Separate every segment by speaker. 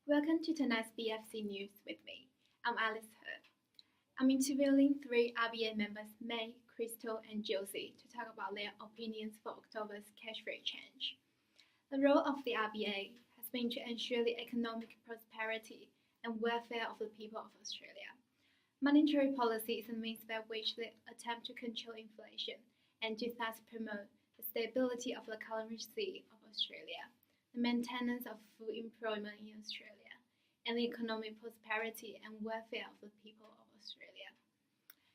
Speaker 1: Welcome to tonight's BFC News with me. I'm Alice He. I'm interviewing three RBA members, May, Crystal, and Joyce, to talk about their opinions for October's cash rate change. The role of the RBA has been to ensure the economic prosperity and welfare of the people of Australia. Monetary policy is a means by which they attempt to control inflation and to thus promote the stability of the currency of Australia, the maintenance of full employment in Australia, and the economic prosperity and welfare of the people of Australia.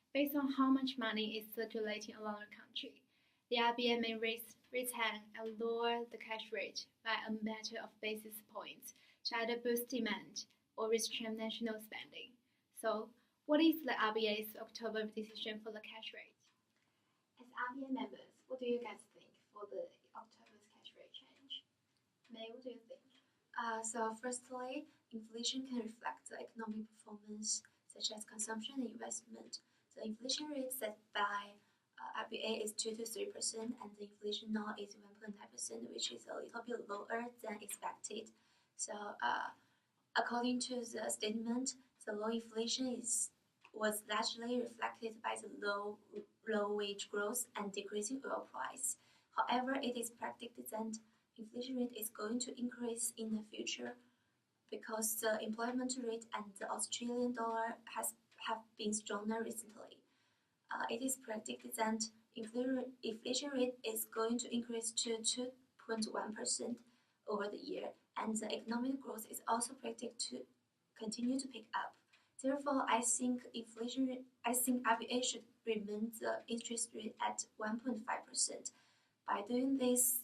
Speaker 1: Based on how much money is circulating around the country, the RBA may retain and lower the cash rate by a matter of basis points to either boost demand or restrain national spending. So, what is the RBA's October decision for the cash rate?
Speaker 2: As RBA members, what do you guys think for the October's cash rate change? May, what do you think?
Speaker 3: Firstly, inflation can reflect the economic performance, such as consumption and investment. The inflation rate set by RBA is 2 to 3%, and the inflation now is 1.9%, which is a little bit lower than expected. According to the statement, the low inflation was largely reflected by the low wage growth and decreasing oil price. However, it is predicted that inflation rate is going to increase in the future because the employment rate and the Australian dollar have been stronger recently. It is predicted that inflation rate is going to increase to 2.1% over the year, and the economic growth is also predicted to continue to pick up. Therefore, I think RBA should remain the interest rate at 1.5%. By doing this,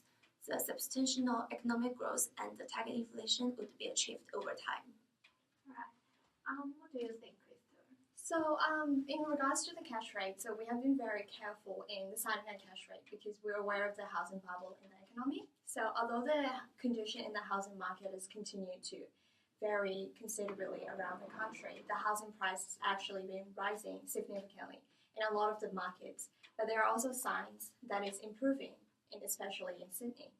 Speaker 3: the substantial economic growth and the target inflation would be achieved over time.
Speaker 2: Right. What do you think, Crystal?
Speaker 4: In regards to the cash rate, we have been very careful in deciding a cash rate because we're aware of the housing bubble in the economy. So, although the condition in the housing market has continued to vary considerably around the country, the housing price has actually been rising significantly in a lot of the markets. But there are also signs that it's improving, especially in Sydney.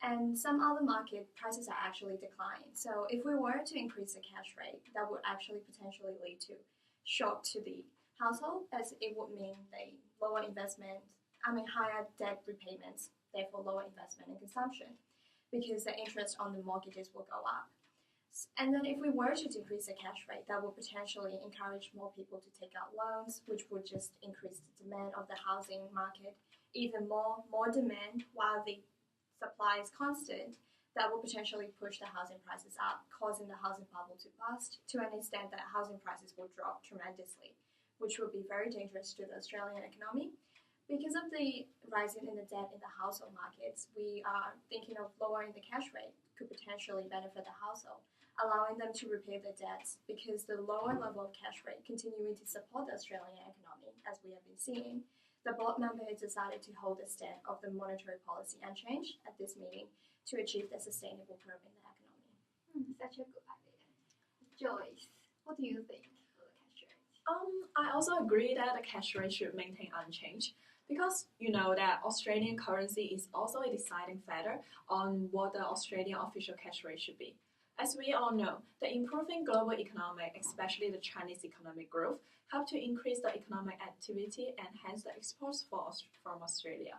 Speaker 4: And some other market prices are actually declining. So if we were to increase the cash rate, that would actually potentially lead to shock to the household, as it would mean higher debt repayments, therefore lower investment and consumption, because the interest on the mortgages will go up. And then if we were to decrease the cash rate, that would potentially encourage more people to take out loans, which would just increase the demand of the housing market even more demand while the supply is constant. That will potentially push the housing prices up, causing the housing bubble to burst to an extent that housing prices will drop tremendously, which would be very dangerous to the Australian economy. Because of the rising in the debt in the household markets, we are thinking of lowering the cash rate could potentially benefit the household, allowing them to repay their debts, because the lower level of cash rate continuing to support the Australian economy, as we have been seeing. The board member has decided to hold the stand of the monetary policy unchanged at this meeting to achieve the sustainable growth in the economy.
Speaker 2: Such a good idea. Joyce, what do you think for the cash rate?
Speaker 5: I also agree that the cash rate should maintain unchanged because you know that Australian currency is also a deciding factor on what the Australian official cash rate should be. As we all know, the improving global economic, especially the Chinese economic growth, help to increase the economic activity and hence the exports from Australia.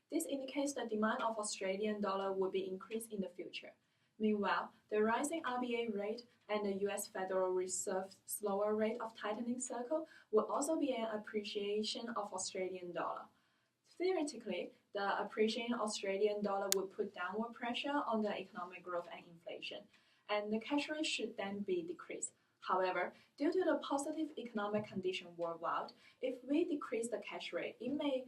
Speaker 5: This indicates the demand of Australian dollar will be increased in the future. Meanwhile, the rising RBA rate and the US Federal Reserve's slower rate of tightening cycle will also be an appreciation of Australian dollar. Theoretically, the appreciating Australian dollar would put downward pressure on the economic growth and inflation, and the cash rate should then be decreased. However, due to the positive economic condition worldwide, if we decrease the cash rate, it may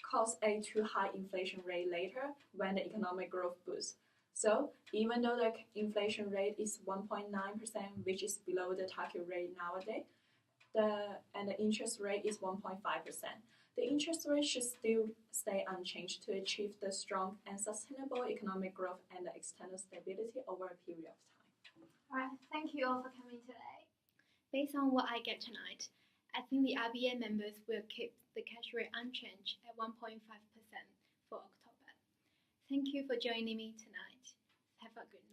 Speaker 5: cause a too high inflation rate later when the economic growth boosts. So, even though the inflation rate is 1.9%, which is below the target rate nowadays, and the interest rate is 1.5%, the interest rate should still stay unchanged to achieve the strong and sustainable economic growth and the external stability over a period of time.
Speaker 2: Alright, thank you all for coming today.
Speaker 1: Based on what I get tonight, I think the RBA members will keep the cash rate unchanged at 1.5% for October. Thank you for joining me tonight. Have a good night.